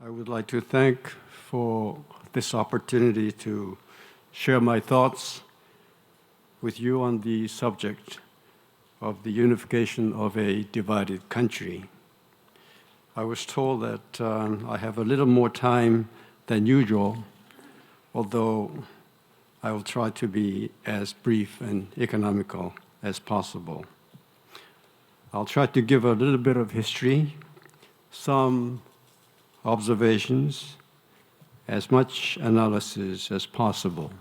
I would like to thank for this opportunity to share my thoughts with you on the subject of the unification of a divided country. I was told that I have a little more time than usual, although I will try to be as brief and economical as possible. I'll try to give a little bit of history, some observations, as much analysis as possible.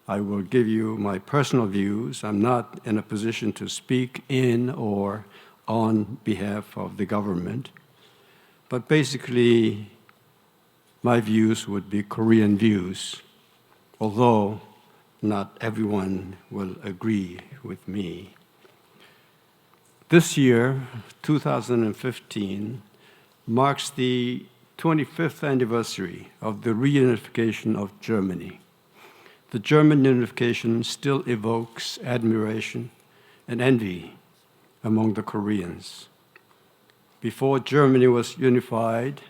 I will give you my personal views. I'm not in a position to speak in or on behalf of the government, but basically my views would be Korean views, although not everyone will agree with me. This year, 2015, marks the 25th anniversary of the reunification of Germany. The German unification still evokes admiration and envy among the Koreans. Before Germany was unified,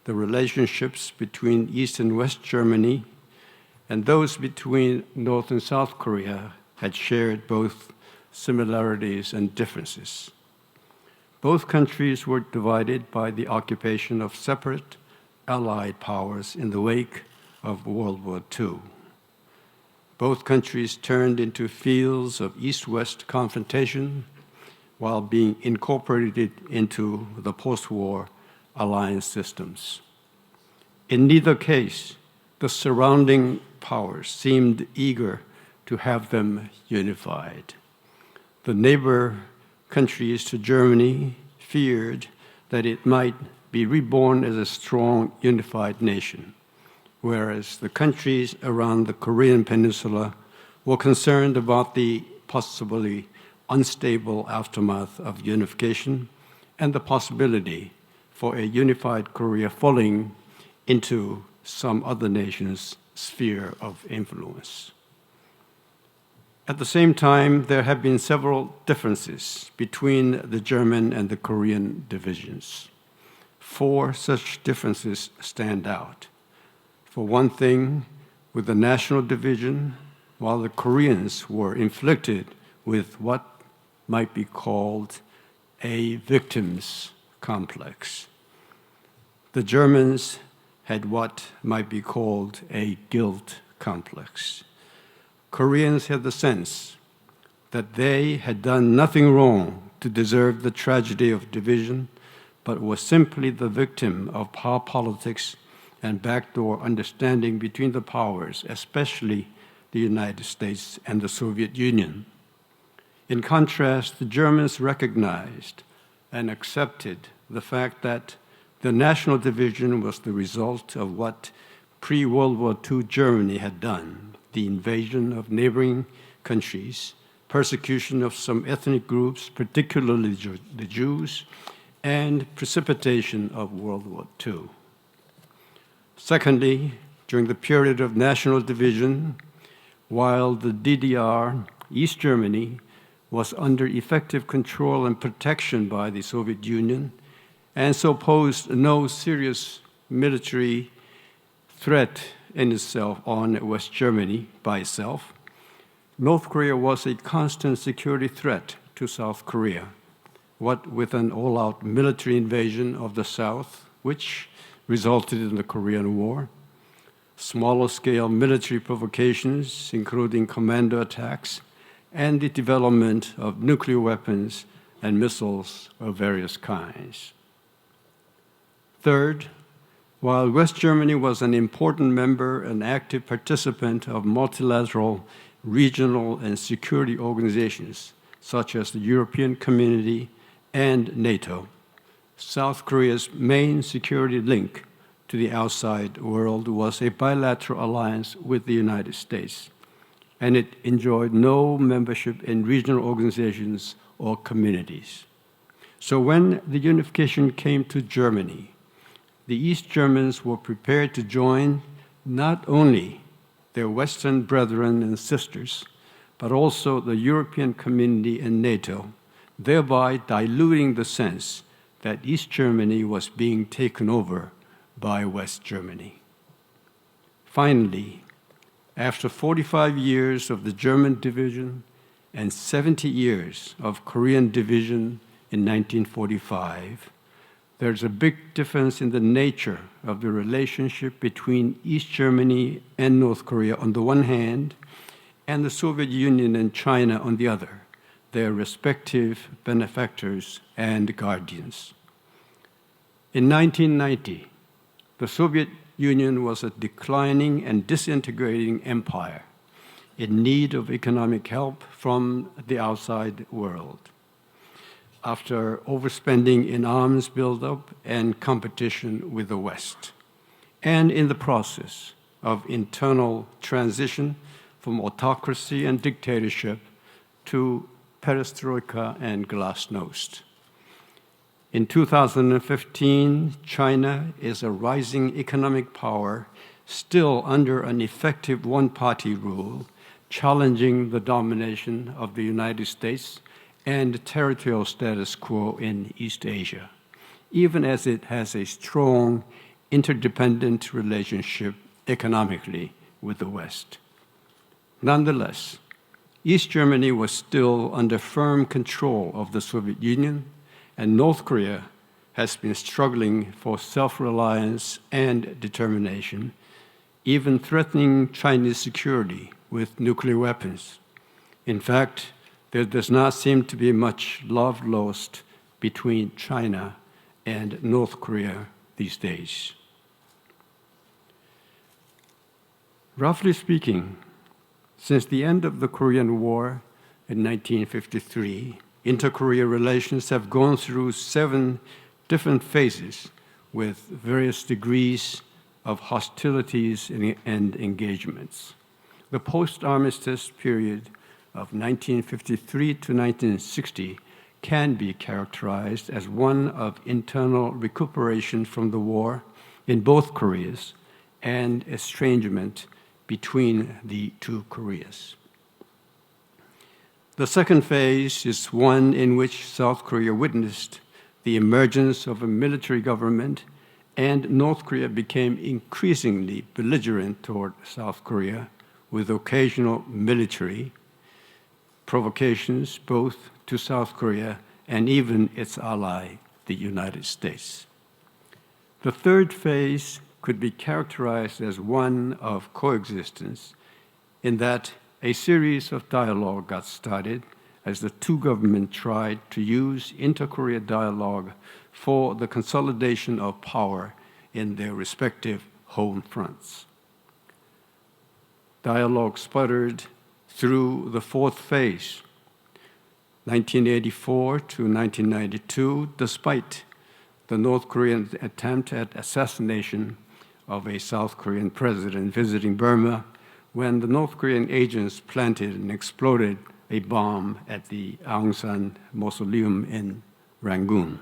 the relationships between East and West Germany and those between North and South Korea had shared both similarities and differences. Both countries were divided by the occupation of separate Allied powers in the wake of World War II. Both countries turned into fields of East-West confrontation while being incorporated into the post-war alliance systems. In neither case, the surrounding powers seemed eager to have them unified. The neighbor countries to Germany feared that it might be reborn as a strong, unified nation, whereas the countries around the Korean Peninsula were concerned about the possibly unstable aftermath of unification and the possibility for a unified Korea falling into some other nation's sphere of influence. At the same time, there have been several differences between the German and the Korean divisions. 4 such differences stand out. For one thing, with the national division, while the Koreans were inflicted with what might be called a victim's complex, the Germans had what might be called a guilt complex. Koreans had the sense that they had done nothing wrong to deserve the tragedy of division, but were simply the victim of power politics and backdoor understanding between the powers, especially the United States and the Soviet Union. In contrast, the Germans recognized and accepted the fact that the national division was the result of what pre-World War II Germany had done: the invasion of neighboring countries, persecution of some ethnic groups, particularly the Jews, and precipitation of World War II. Secondly, during the period of national division, while the DDR, East Germany, was under effective control and protection by the Soviet Union, and so posed no serious military threat in itself on West Germany by itself, North Korea was a constant security threat to South Korea, what with an all-out military invasion of the South, which resulted in the Korean War, smaller-scale military provocations, including commando attacks, and the development of nuclear weapons and missiles of various kinds. Third, while West Germany was an important member and active participant of multilateral, regional, and security organizations, such as the European Community and NATO, South Korea's main security link to the outside world was a bilateral alliance with the United States, and it enjoyed no membership in regional organizations or communities. So when the unification came to Germany, the East Germans were prepared to join not only their Western brethren and sisters, but also the European Community and NATO, thereby diluting the sense that East Germany was being taken over by West Germany. Finally, after 45 years of the German division and 70 years of Korean division in 1945, there's a big difference in the nature of the relationship between East Germany and North Korea on the one hand, and the Soviet Union and China on the other, their respective benefactors and guardians. In 1990, the Soviet Union was a declining and disintegrating empire in need of economic help from the outside world. After overspending in arms buildup and competition with the West, and in the process of internal transition from autocracy and dictatorship to perestroika and glasnost. In 2015, China is a rising economic power still under an effective one-party rule, challenging the domination of the United States and territorial status quo in East Asia, even as it has a strong interdependent relationship economically with the West. Nonetheless, East Germany was still under firm control of the Soviet Union, and North Korea has been struggling for self-reliance and determination, even threatening Chinese security with nuclear weapons. In fact, there does not seem to be much love lost between China and North Korea these days. Roughly speaking, since the end of the Korean War in 1953, inter-Korea relations have gone through 7 different phases with various degrees of hostilities and engagements. The post-armistice period of 1953 to 1960 can be characterized as one of internal recuperation from the war in both Koreas and estrangement between the two Koreas. The second phase is one in which South Korea witnessed the emergence of a military government, and North Korea became increasingly belligerent toward South Korea with occasional military provocations both to South Korea and even its ally, the United States. The third phase could be characterized as one of coexistence, in that a series of dialogue got started as the two governments tried to use inter-Korea dialogue for the consolidation of power in their respective home fronts. Dialogue sputtered through the fourth phase, 1984 to 1992, despite the North Korean attempt at assassination of a South Korean president visiting Burma, when the North Korean agents planted and exploded a bomb at the Aung San Mausoleum in Rangoon.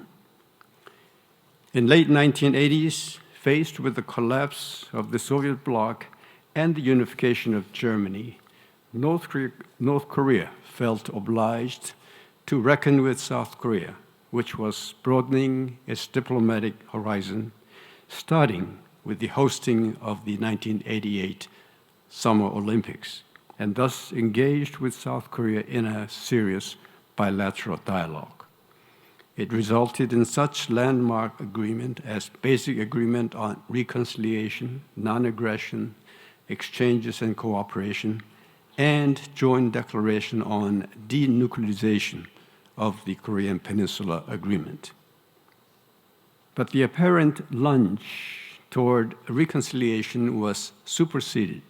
In late 1980s, faced with the collapse of the Soviet bloc and the unification of Germany, North Korea felt obliged to reckon with South Korea, which was broadening its diplomatic horizon, starting with the hosting of the 1988 Summer Olympics, and thus engaged with South Korea in a serious bilateral dialogue. It resulted in such landmark agreement as Basic Agreement on Reconciliation, Non-Aggression, Exchanges and Cooperation, and Joint Declaration on Denuclearization of the Korean Peninsula Agreement. But the apparent lunge toward reconciliation was superseded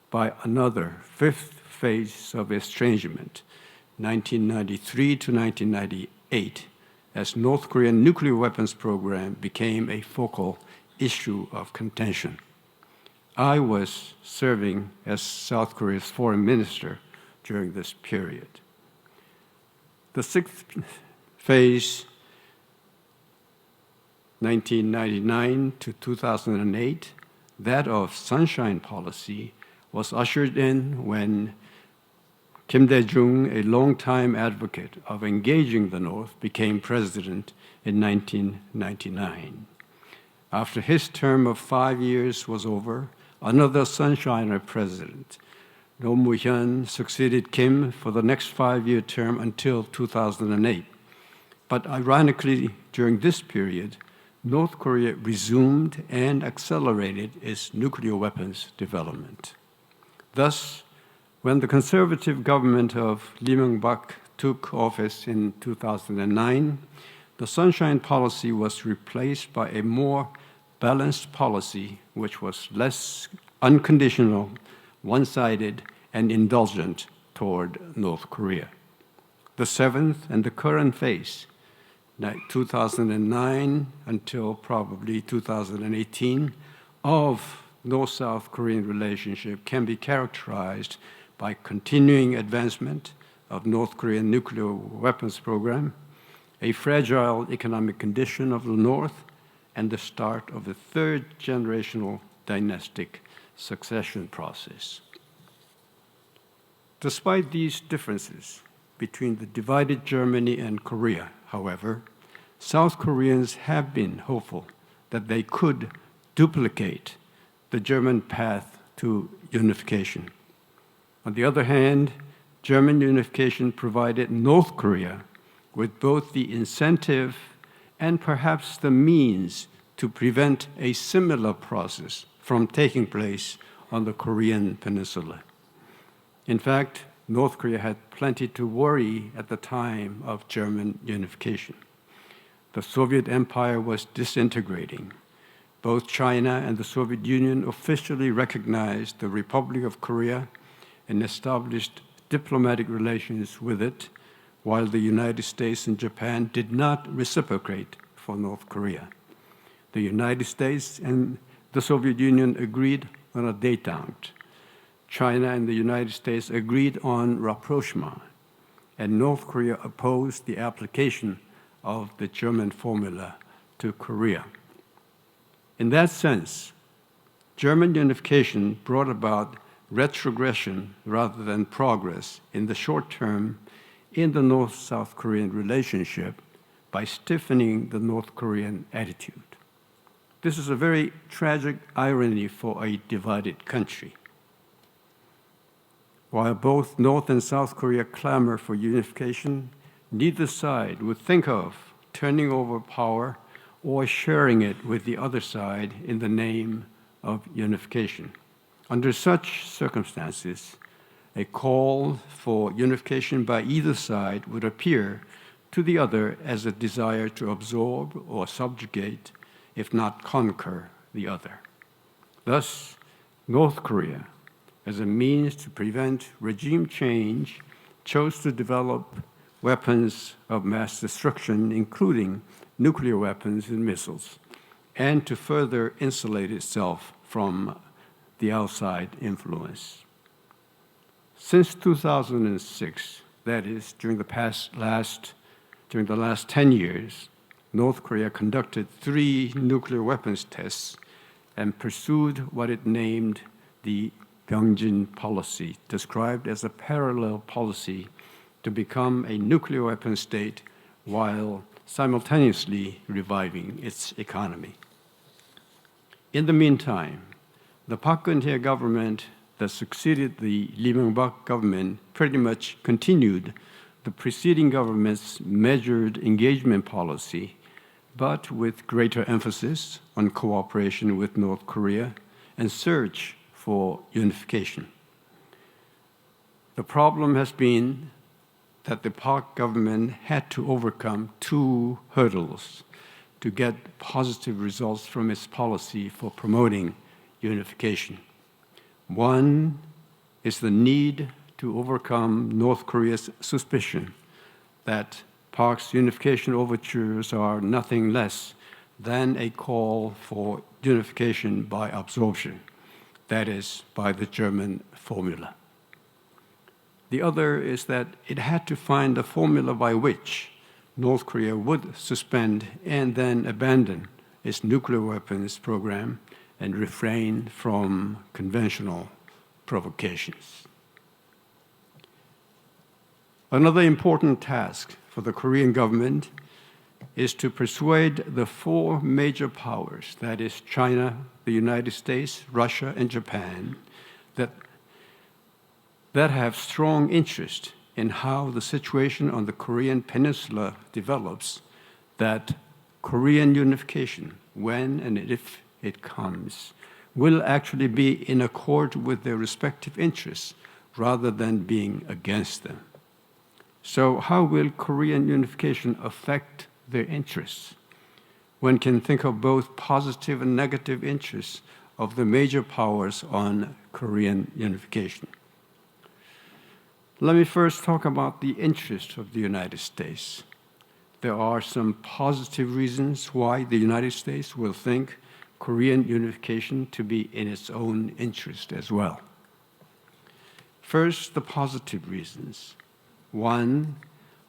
by another fifth phase of estrangement, 1993 to 1998, as North Korean nuclear weapons program became a focal issue of contention. I was serving as South Korea's foreign minister during this period. The sixth phase, 1999 to 2008, that of sunshine policy, was ushered in when Kim Dae-jung, a longtime advocate of engaging the North, became president in 1999. After his term of 5 years was over, another Sunshiner president, Roh Moo-hyun, succeeded Kim for the next 5-year term until 2008. But ironically, during this period, North Korea resumed and accelerated its nuclear weapons development. Thus, when the conservative government of Lee Myung-bak took office in 2009, the Sunshine policy was replaced by a more balanced policy which was less unconditional, one-sided, and indulgent toward North Korea. The seventh and the current phase, 2009 until probably 2018, of North-South Korean relationship can be characterized by continuing advancement of North Korean nuclear weapons program, a fragile economic condition of the North, and the start of the third generational dynastic succession process. Despite these differences between the divided Germany and Korea, however, South Koreans have been hopeful that they could duplicate the German path to unification. On the other hand, German unification provided North Korea with both the incentive and perhaps the means to prevent a similar process from taking place on the Korean peninsula. In fact, North Korea had plenty to worry at the time of German unification. The Soviet Empire was disintegrating. Both China and the Soviet Union officially recognized the Republic of Korea and established diplomatic relations with it, while the United States and Japan did not reciprocate for North Korea. The United States and the Soviet Union agreed on a détente. China and the United States agreed on rapprochement, and North Korea opposed the application of the German formula to Korea. In that sense, German unification brought about retrogression rather than progress in the short term in the North-South Korean relationship by stiffening the North Korean attitude. This is a very tragic irony for a divided country. While both North and South Korea clamor for unification, neither side would think of turning over power or sharing it with the other side in the name of unification. Under such circumstances, a call for unification by either side would appear to the other as a desire to absorb or subjugate, if not conquer, the other. Thus, North Korea, as a means to prevent regime change, chose to develop weapons of mass destruction, including nuclear weapons and missiles, and to further insulate itself from the outside influence. Since 2006, that is, during the last 10 years, North Korea conducted 3 nuclear weapons tests and pursued what it named the Byungjin policy, described as a parallel policy to become a nuclear weapon state while simultaneously reviving its economy. In the meantime, the Park Geun-hye government that succeeded the Lee Myung-bak government pretty much continued the preceding government's measured engagement policy, but with greater emphasis on cooperation with North Korea and search for unification. The problem has been that the Park government had to overcome 2 hurdles to get positive results from its policy for promoting unification. One is the need to overcome North Korea's suspicion that Park's unification overtures are nothing less than a call for unification by absorption, that is, by the German formula. The other is that it had to find a formula by which North Korea would suspend and then abandon its nuclear weapons program and refrain from conventional provocations. Another important task for the Korean government is to persuade the four major powers, that is China, the United States, Russia, and Japan, that have strong interest in how the situation on the Korean Peninsula develops, that Korean unification, when and if it comes, will actually be in accord with their respective interests rather than being against them. So how will Korean unification affect their interests? One can think of both positive and negative interests of the major powers on Korean unification. Let me first talk about the interests of the United States. There are some positive reasons why the United States will think Korean unification to be in its own interest as well. First, the positive reasons. One,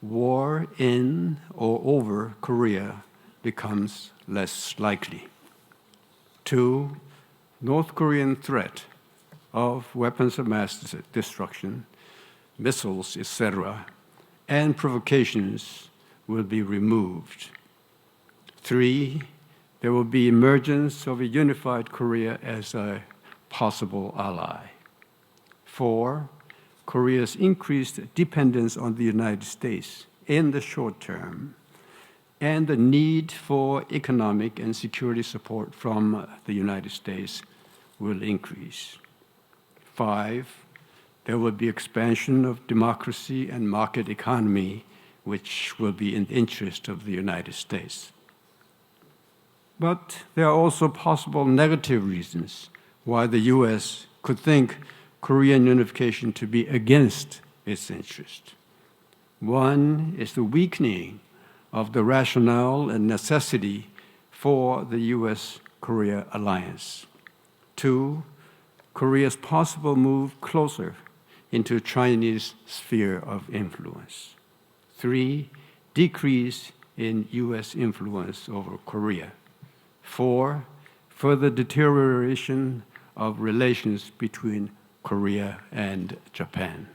war in or over Korea becomes less likely. Two, North Korean threat of weapons of mass destruction, missiles, etc., and provocations will be removed. Three, there will be emergence of a unified Korea as a possible ally. Four, Korea's increased dependence on the United States in the short term and the need for economic and security support from the United States will increase. Five, there will be expansion of democracy and market economy, which will be in the interest of the United States. But there are also possible negative reasons why the U.S. could think Korean unification to be against its interest. One is the weakening of the rationale and necessity for the U.S.-Korea alliance. Two, Korea's possible move closer into Chinese sphere of influence. Three, decrease in U.S. influence over Korea. Four, further deterioration of relations between Korea and Japan.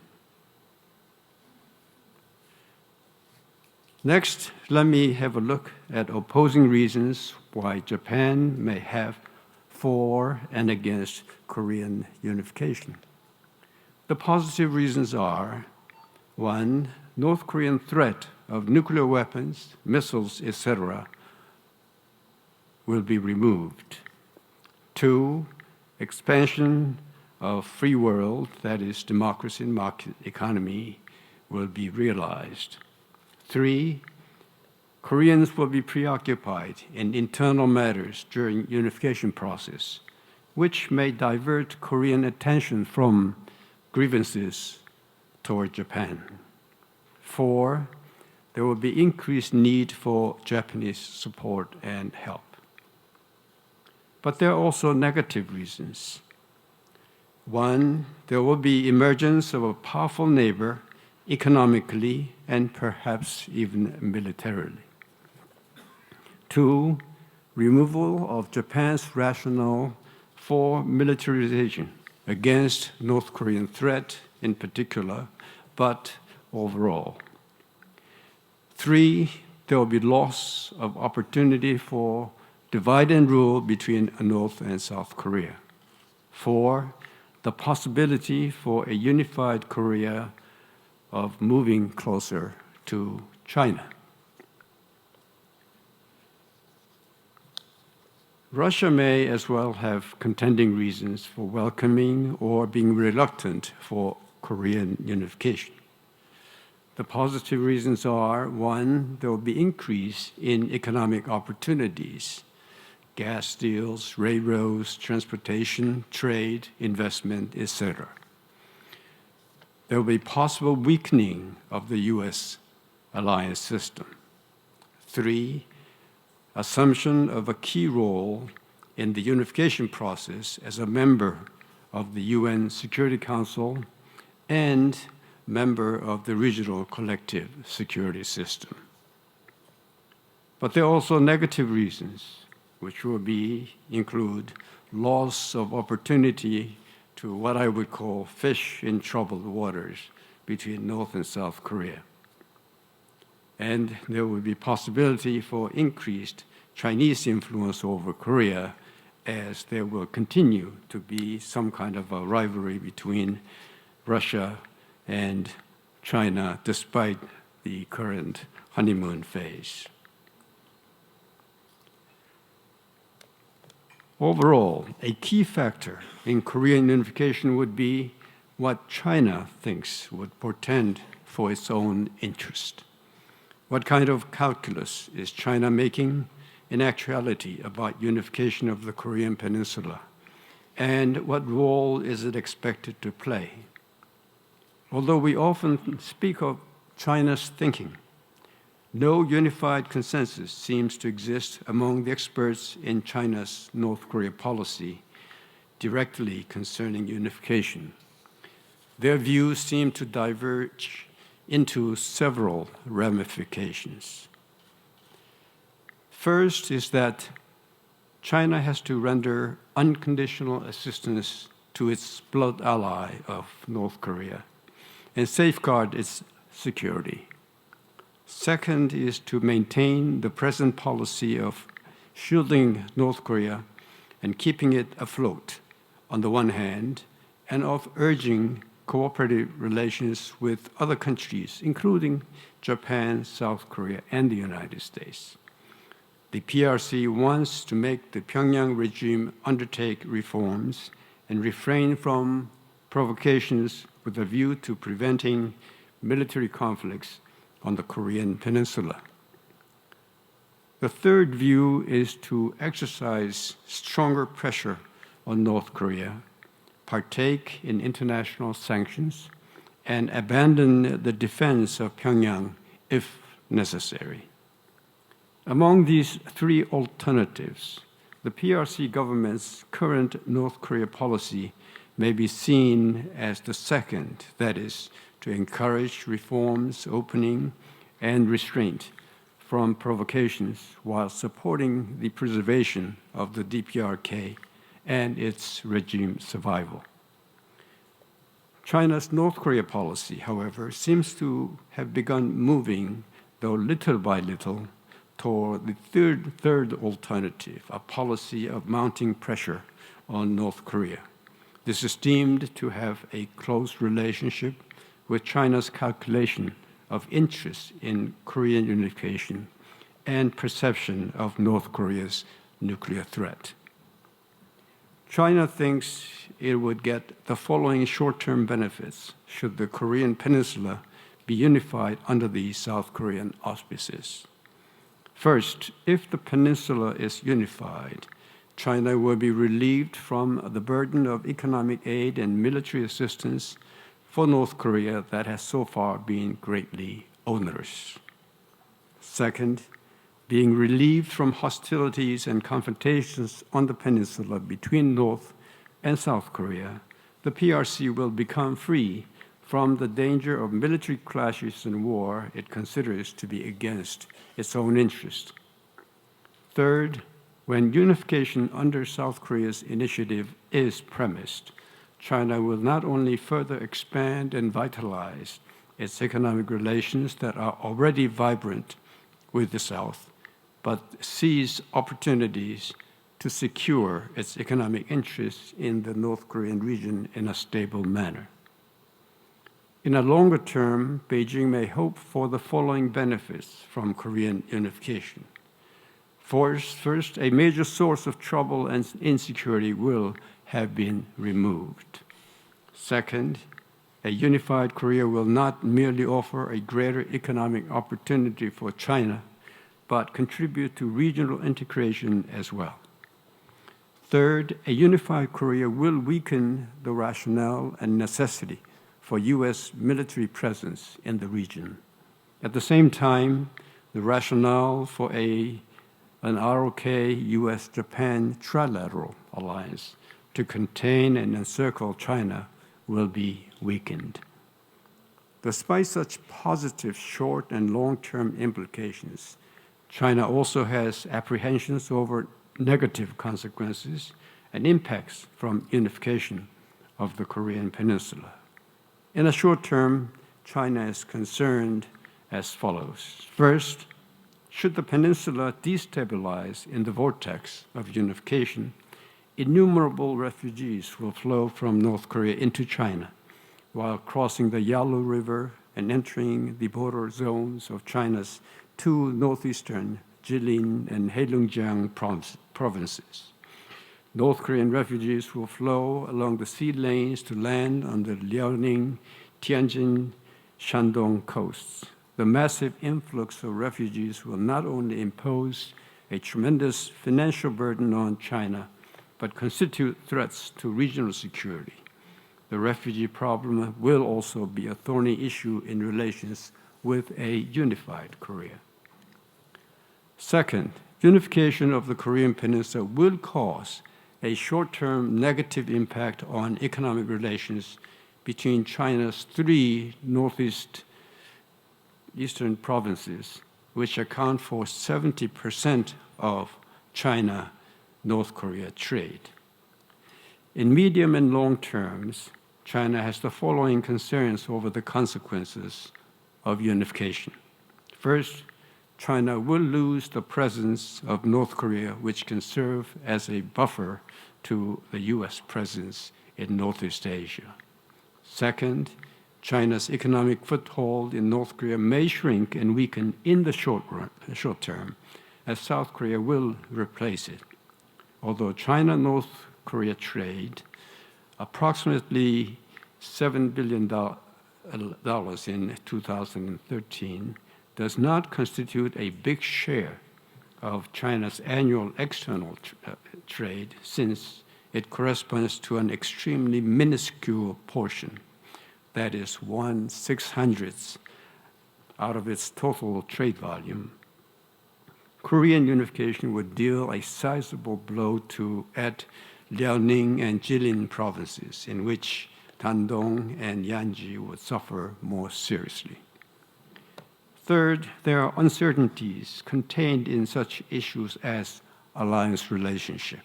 Next, let me have a look at opposing reasons why Japan may have for and against Korean unification. The positive reasons are, one, North Korean threat of nuclear weapons, missiles, etc., will be removed. Two, expansion of free world, that is democracy and market economy, will be realized. Three, Koreans will be preoccupied in internal matters during unification process, which may divert Korean attention from grievances toward Japan. Four, there will be increased need for Japanese support and help. But there are also negative reasons. One, there will be emergence of a powerful neighbor economically and perhaps even militarily. Two, removal of Japan's rationale for militarization against North Korean threat in particular, but overall. Three, there will be loss of opportunity for divide and rule between North and South Korea. Four, the possibility for a unified Korea of moving closer to China. Russia may as well have contending reasons for welcoming or being reluctant for Korean unification. The positive reasons are, one, there will be increase in economic opportunities, gas deals, railroads, transportation, trade, investment, etc. There will be possible weakening of the U.S. alliance system. Three, assumption of a key role in the unification process as a member of the UN Security Council and member of the regional collective security system. But there are also negative reasons, which will include loss of opportunity to what I would call fish in troubled waters, between North and South Korea. And there will be possibility for increased Chinese influence over Korea, as there will continue to be some kind of a rivalry between Russia and China despite the current honeymoon phase. Overall, a key factor in Korean unification would be what China thinks would portend for its own interest. What kind of calculus is China making in actuality about unification of the Korean Peninsula? And what role is it expected to play? Although we often speak of China's thinking, no unified consensus seems to exist among the experts in China's North Korea policy directly concerning unification. Their views seem to diverge into several ramifications. First is that China has to render unconditional assistance to its blood ally of North Korea and safeguard its security. Second is to maintain the present policy of shielding North Korea and keeping it afloat on the one hand, and of urging cooperative relations with other countries, including Japan, South Korea, and the United States. The PRC wants to make the Pyongyang regime undertake reforms and refrain from provocations with a view to preventing military conflicts on the Korean Peninsula. The third view is to exercise stronger pressure on North Korea, partake in international sanctions, and abandon the defense of Pyongyang if necessary. Among these three alternatives, the PRC government's current North Korea policy may be seen as the second, that is, to encourage reforms, opening, and restraint from provocations while supporting the preservation of the DPRK and its regime survival. China's North Korea policy, however, seems to have begun moving, though little by little, toward the third alternative, a policy of mounting pressure on North Korea. This is deemed to have a close relationship with China's calculation of interest in Korean unification and perception of North Korea's nuclear threat. China thinks it would get the following short-term benefits should the Korean Peninsula be unified under the South Korean auspices. First, if the peninsula is unified, China will be relieved from the burden of economic aid and military assistance for North Korea that has so far been greatly onerous. Second, being relieved from hostilities and confrontations on the peninsula between North and South Korea, the PRC will become free from the danger of military clashes and war it considers to be against its own interest. Third, when unification under South Korea's initiative is premised, China will not only further expand and vitalize its economic relations that are already vibrant with the South, but seize opportunities to secure its economic interests in the North Korean region in a stable manner. In a longer term, Beijing may hope for the following benefits from Korean unification. First, a major source of trouble and insecurity will have been removed. Second, a unified Korea will not merely offer a greater economic opportunity for China, but contribute to regional integration as well. Third, a unified Korea will weaken the rationale and necessity for U.S. military presence in the region. At the same time, the rationale for an ROK U.S.-Japan trilateral alliance to contain and encircle China will be weakened. Despite such positive short and long-term implications, China also has apprehensions over negative consequences and impacts from unification of the Korean Peninsula. In the short term, China is concerned as follows. First, should the peninsula destabilize in the vortex of unification, innumerable refugees will flow from North Korea into China while crossing the Yalu River and entering the border zones of China's two northeastern Jilin and Heilongjiang provinces. North Korean refugees will flow along the sea lanes to land on the Liaoning, Tianjin, Shandong coasts. The massive influx of refugees will not only impose a tremendous financial burden on China, but constitute threats to regional security. The refugee problem will also be a thorny issue in relations with a unified Korea. Second, unification of the Korean Peninsula will cause a short-term negative impact on economic relations between China's three northeastern provinces, which account for 70% of China-North Korea trade. In medium and long terms, China has the following concerns over the consequences of unification. First, China will lose the presence of North Korea, which can serve as a buffer to the U.S. presence in Northeast Asia. Second, China's economic foothold in North Korea may shrink and weaken in the short term, as South Korea will replace it. Although China-North Korea trade approximately $7 billion in 2013, does not constitute a big share of China's annual external trade, since it corresponds to an extremely minuscule portion, that is 1/600th out of its total trade volume. Korean unification would deal a sizable blow at Liaoning and Jilin provinces, in which Dandong and Yanji would suffer more seriously. Third, there are uncertainties contained in such issues as alliance relationship,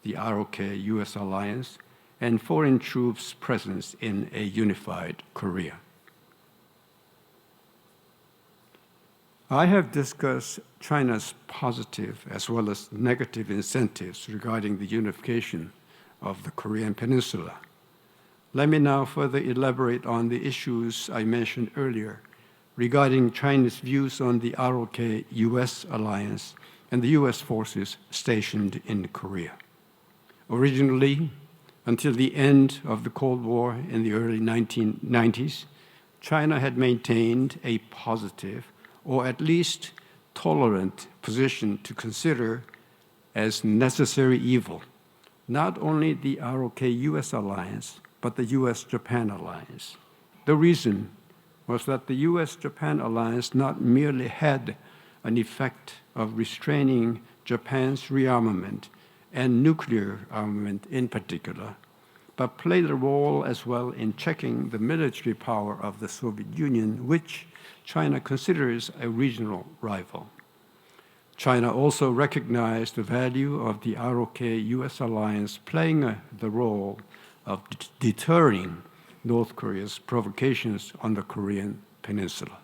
the ROK-US alliance, and foreign troops' presence in a unified Korea. I have discussed China's positive as well as negative incentives regarding the unification of the Korean Peninsula. Let me now further elaborate on the issues I mentioned earlier regarding China's views on the ROK-US alliance and the US forces stationed in Korea. Originally, until the end of the Cold War in the early 1990s, China had maintained a positive, or at least tolerant, position to consider as necessary evil, not only the ROK-US alliance, but the US-Japan alliance. The reason was that the US-Japan alliance not merely had an effect of restraining Japan's rearmament and nuclear armament in particular, but played a role as well in checking the military power of the Soviet Union, which China considers a regional rival. China also recognized the value of the ROK-US alliance playing the role of deterring North Korea's provocations on the Korean Peninsula.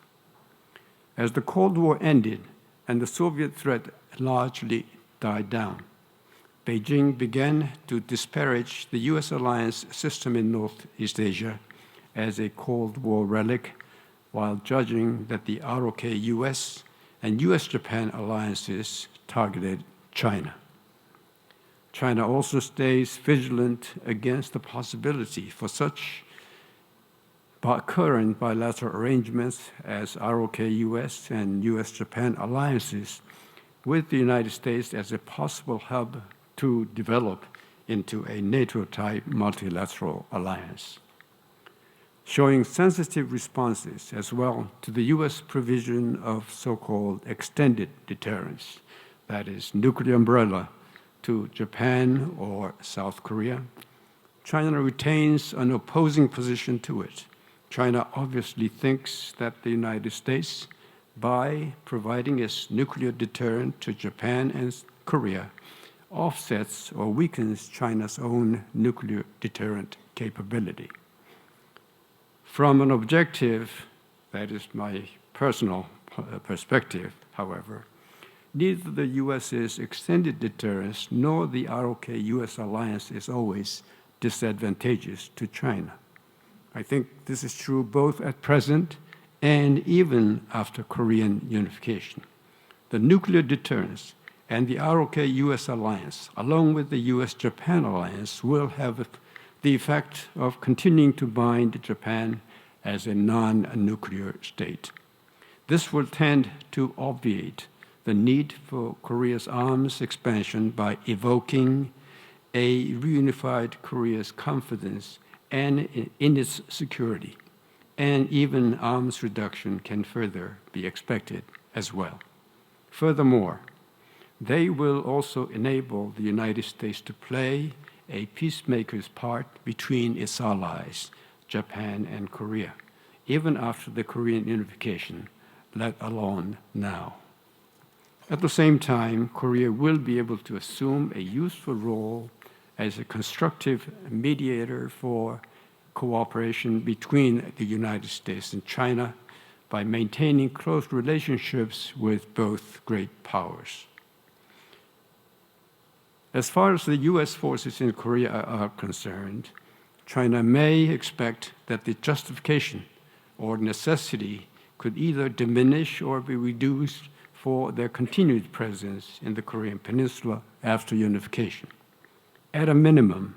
As the Cold War ended and the Soviet threat largely died down, Beijing began to disparage the US alliance system in Northeast Asia as a Cold War relic, while judging that the ROK-US and US-Japan alliances targeted China. China also stays vigilant against the possibility for such current bilateral arrangements as ROK-US and US-Japan alliances with the United States as a possible hub to develop into a NATO-type multilateral alliance. Showing sensitive responses as well to the US provision of so-called extended deterrence, that is, nuclear umbrella, to Japan or South Korea, China retains an opposing position to it. China obviously thinks that the United States, by providing its nuclear deterrent to Japan and Korea, offsets or weakens China's own nuclear deterrent capability. From an objective, that is my personal perspective, however, neither the U.S.'s extended deterrence nor the ROK-U.S. alliance is always disadvantageous to China. I think this is true both at present and even after Korean unification. The nuclear deterrence and the ROK-U.S. alliance, along with the U.S.-Japan alliance, will have the effect of continuing to bind Japan as a non-nuclear state. This will tend to obviate the need for Korea's arms expansion by evoking a reunified Korea's confidence and in its security, and even arms reduction can further be expected as well. Furthermore, they will also enable the United States to play a peacemaker's part between its allies, Japan and Korea, even after the Korean unification, let alone now. At the same time, Korea will be able to assume a useful role as a constructive mediator for cooperation between the United States and China by maintaining close relationships with both great powers. As far as the U.S. forces in Korea are concerned, China may expect that the justification or necessity could either diminish or be reduced for their continued presence in the Korean Peninsula after unification. At a minimum,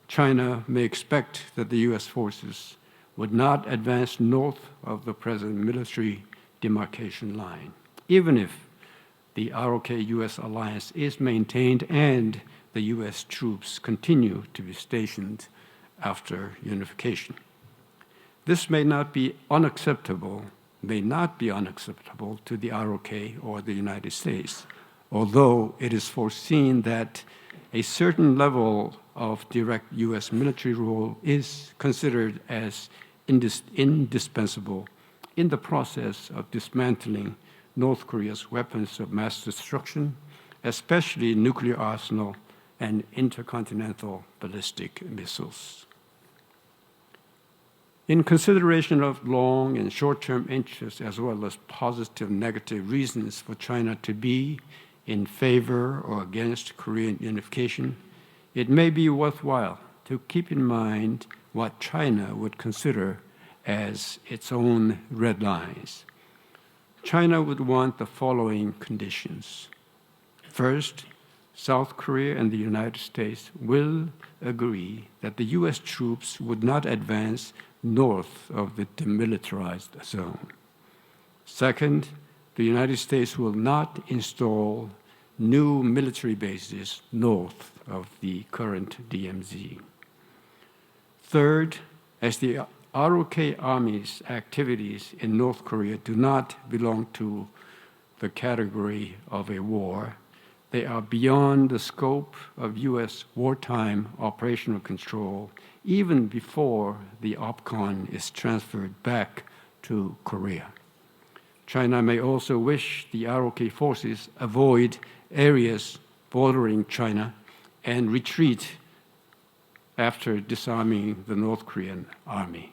China may expect that the U.S. forces would not advance north of the present military demarcation line, even if the ROK-U.S. alliance is maintained and the U.S. troops continue to be stationed after unification. This may not be unacceptable to the ROK or the United States, although it is foreseen that a certain level of direct U.S. military rule is considered as indispensable in the process of dismantling North Korea's weapons of mass destruction, especially nuclear arsenal and intercontinental ballistic missiles. In consideration of long and short-term interests, as well as positive and negative reasons for China to be in favor or against Korean unification, it may be worthwhile to keep in mind what China would consider as its own red lines. China would want the following conditions. First, South Korea and the United States will agree that the U.S. troops would not advance north of the demilitarized zone. Second, the United States will not install new military bases north of the current DMZ. Third, as the ROK Army's activities in North Korea do not belong to the category of a war, they are beyond the scope of U.S. wartime operational control even before the OPCON is transferred back to Korea. China may also wish the ROK forces avoid areas bordering China and retreat after disarming the North Korean army.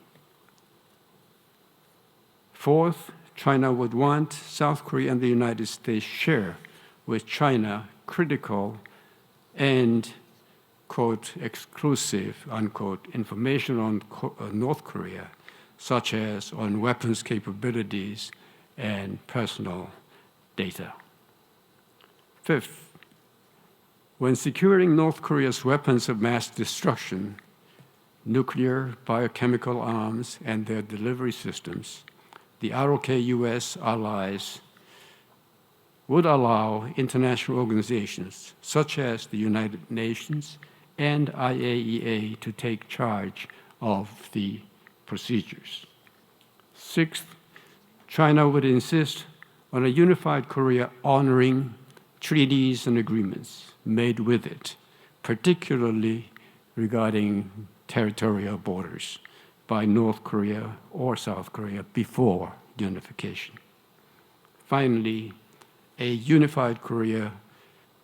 Fourth, China would want South Korea and the United States share with China critical and, quote, exclusive, unquote, information on North Korea, such as on weapons capabilities and personal data. Fifth, when securing North Korea's weapons of mass destruction, nuclear, biochemical arms, and their delivery systems, the ROK-U.S. allies would allow international organizations such as the United Nations and IAEA to take charge of the procedures. Sixth, China would insist on a unified Korea honoring treaties and agreements made with it, particularly regarding territorial borders by North Korea or South Korea before unification. Finally, a unified Korea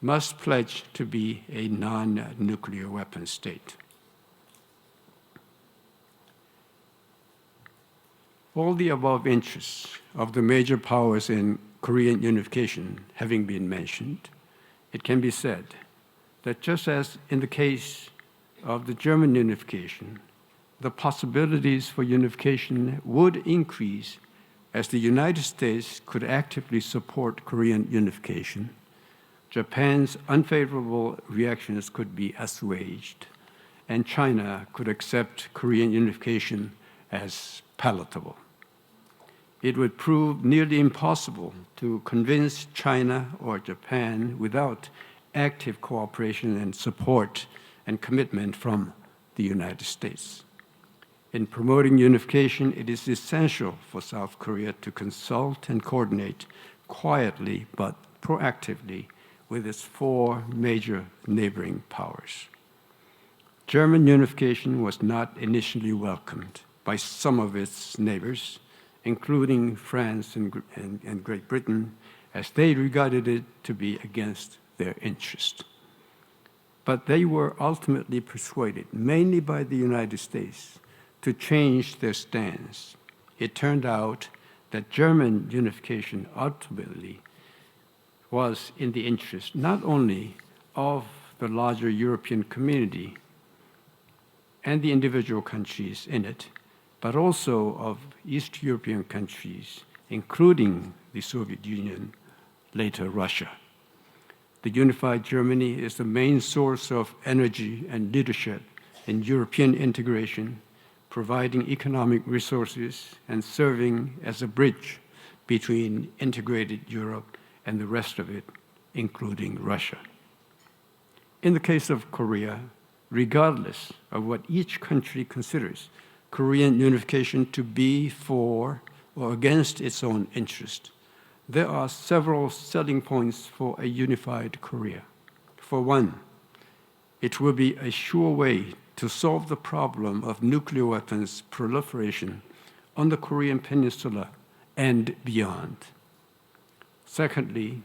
must pledge to be a non-nuclear weapon state. All the above interests of the major powers in Korean unification having been mentioned, it can be said that just as in the case of the German unification, the possibilities for unification would increase as the United States could actively support Korean unification. Japan's unfavorable reactions could be assuaged, and China could accept Korean unification as palatable. It would prove nearly impossible to convince China or Japan without active cooperation and support and commitment from the United States. In promoting unification, it is essential for South Korea to consult and coordinate quietly but proactively with its four major neighboring powers. German unification was not initially welcomed by some of its neighbors, including France and Great Britain, as they regarded it to be against their interest. But they were ultimately persuaded, mainly by the United States, to change their stance. It turned out that German unification ultimately was in the interest not only of the larger European community and the individual countries in it, but also of East European countries, including the Soviet Union, later Russia. The unified Germany is the main source of energy and leadership in European integration, providing economic resources and serving as a bridge between integrated Europe and the rest of it, including Russia. In the case of Korea, regardless of what each country considers Korean unification to be for or against its own interest, there are several selling points for a unified Korea. For one, it will be a sure way to solve the problem of nuclear weapons proliferation on the Korean Peninsula and beyond. Secondly,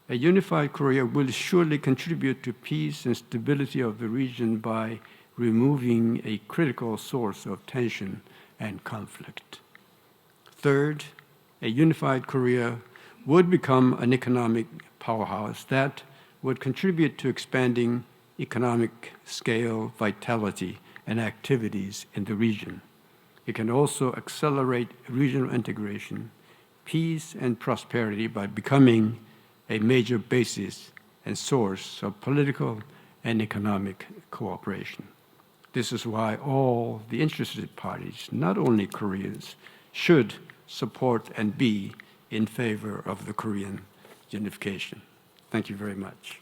a unified Korea will surely contribute to peace and stability of the region by removing a critical source of tension and conflict. Third, a unified Korea would become an economic powerhouse that would contribute to expanding economic scale, vitality, and activities in the region. It can also accelerate regional integration, peace, and prosperity by becoming a major basis and source of political and economic cooperation. This is why all the interested parties, not only Koreans, should support and be in favor of the Korean unification. Thank you very much.